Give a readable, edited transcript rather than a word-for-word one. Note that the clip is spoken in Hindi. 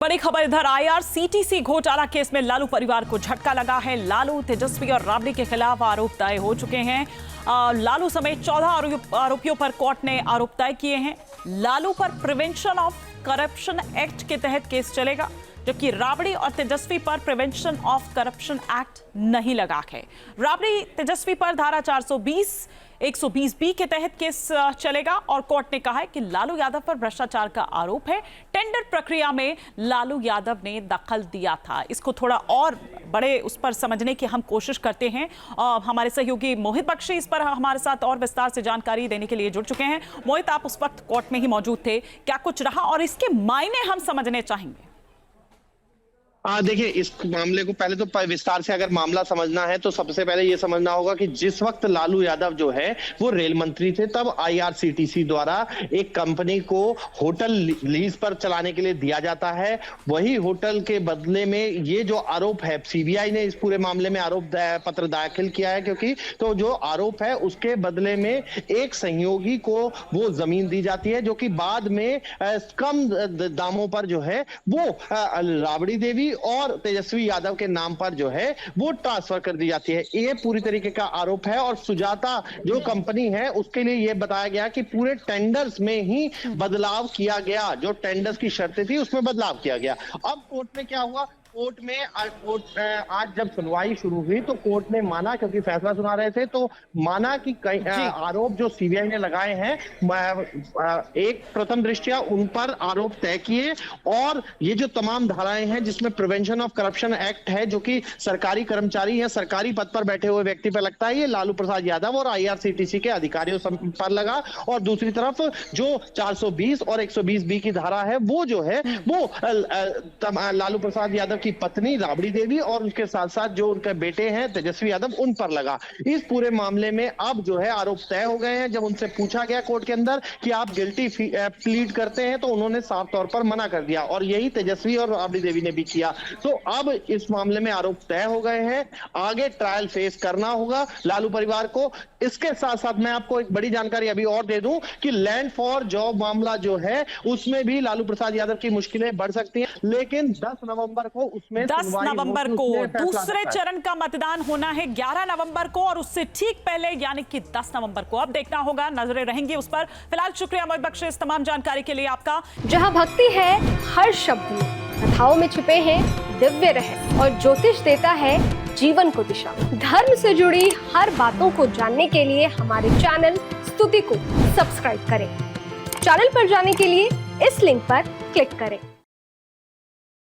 बड़ी खबर इधर आईआरसीटीसी घोटाला केस में लालू परिवार को झटका लगा है। लालू, तेजस्वी और राबड़ी के खिलाफ आरोप तय हो चुके हैं। लालू समेत 14 आरोपियों पर कोर्ट ने आरोप तय किए हैं। लालू पर प्रिवेंशन ऑफ करप्शन एक्ट के तहत केस चलेगा, जबकि राबड़ी और तेजस्वी पर प्रिवेंशन ऑफ करप्शन एक्ट नहीं लगा है। राबड़ी तेजस्वी पर धारा 420 120B के तहत केस चलेगा और कोर्ट ने कहा है कि लालू यादव पर भ्रष्टाचार का आरोप है। टेंडर प्रक्रिया में लालू यादव ने दखल दिया था। इसको थोड़ा और बड़े उस पर समझने की हम कोशिश करते हैं। हमारे सहयोगी मोहित बख्शी इस पर हमारे साथ और विस्तार से जानकारी देने के लिए जुड़ चुके हैं। मोहित, आप उस वक्त कोर्ट में ही मौजूद थे, क्या कुछ रहा और इसके मायने हम समझने चाहेंगे? देखिए, इस मामले को पहले तो विस्तार से अगर मामला समझना है तो सबसे पहले ये समझना होगा कि जिस वक्त लालू यादव जो है वो रेल मंत्री थे, तब आईआरसीटीसी द्वारा एक कंपनी को होटल लीज पर चलाने के लिए दिया जाता है। वही होटल के बदले में ये जो आरोप है, सीबीआई ने इस पूरे मामले में आरोप पत्र दाखिल किया है, क्योंकि तो जो आरोप है उसके बदले में एक सहयोगी को वो जमीन दी जाती है, जो कि बाद में कम दामों पर जो है वो राबड़ी देवी और तेजस्वी यादव के नाम पर जो है वो ट्रांसफर कर दी जाती है। ये पूरी तरीके का आरोप है। और सुजाता जो कंपनी है उसके लिए ये बताया गया कि पूरे टेंडर्स में ही बदलाव किया गया, जो टेंडर्स की शर्तें थी उसमें बदलाव किया गया। अब कोर्ट में क्या हुआ, कोर्ट में आज जब सुनवाई शुरू हुई तो कोर्ट ने माना, क्योंकि फैसला सुना रहे थे तो माना कि कई आरोप जो सीबीआई ने लगाए हैं, एक प्रथम दृष्टया उन पर आरोप तय किए। और ये जो तमाम धाराएं हैं जिसमें प्रिवेंशन ऑफ करप्शन एक्ट है, जो कि सरकारी कर्मचारी या सरकारी पद पर बैठे हुए व्यक्ति पर लगता है, ये लालू प्रसाद यादव और आईआरसीटीसी के अधिकारियों पर लगा। और दूसरी तरफ जो 420 और 120B की धारा है वो जो है वो लालू प्रसाद यादव की पत्नी राबड़ी देवी और उसके साथ साथ जो उनके बेटे हैं तेजस्वी यादव, उन पर लगा। इस पूरे मामले में अब जो है आरोप तय हो गए हैं। जब उनसे पूछा गया कोर्ट के अंदर कि आप गिल्टी प्लीड करते हैं, तो उन्होंने साफ तौर पर मना कर दिया, और यही तेजस्वी और राबड़ी देवी ने भी किया। तो अब इस मामले में आरोप तय हो गए हैं। आगे ट्रायल फेस करना होगा लालू परिवार को। इसके साथ साथ मैं आपको एक बड़ी जानकारी अभी और दे दूं कि लैंड फॉर जॉब मामला जो है उसमें भी लालू प्रसाद यादव की मुश्किलें बढ़ सकती हैं, लेकिन 10 नवंबर को 10 नवंबर को दूसरे चरण का मतदान होना है, 11 नवंबर को, और उससे ठीक पहले यानी कि 10 नवंबर को अब देखना होगा, नजरें रहेंगी उस पर। फिलहाल शुक्रिया मोहित बख्शी इस तमाम जानकारी के लिए आपका। जहां भक्ति है हर शब्द में, कथाओं में छुपे हैं दिव्य रहस्य और ज्योतिष देता है जीवन को दिशा। धर्म से जुड़ी हर बातों को जानने के लिए हमारे चैनल स्तुति को सब्सक्राइब करें। चैनल पर जाने के लिए इस लिंक पर क्लिक करें।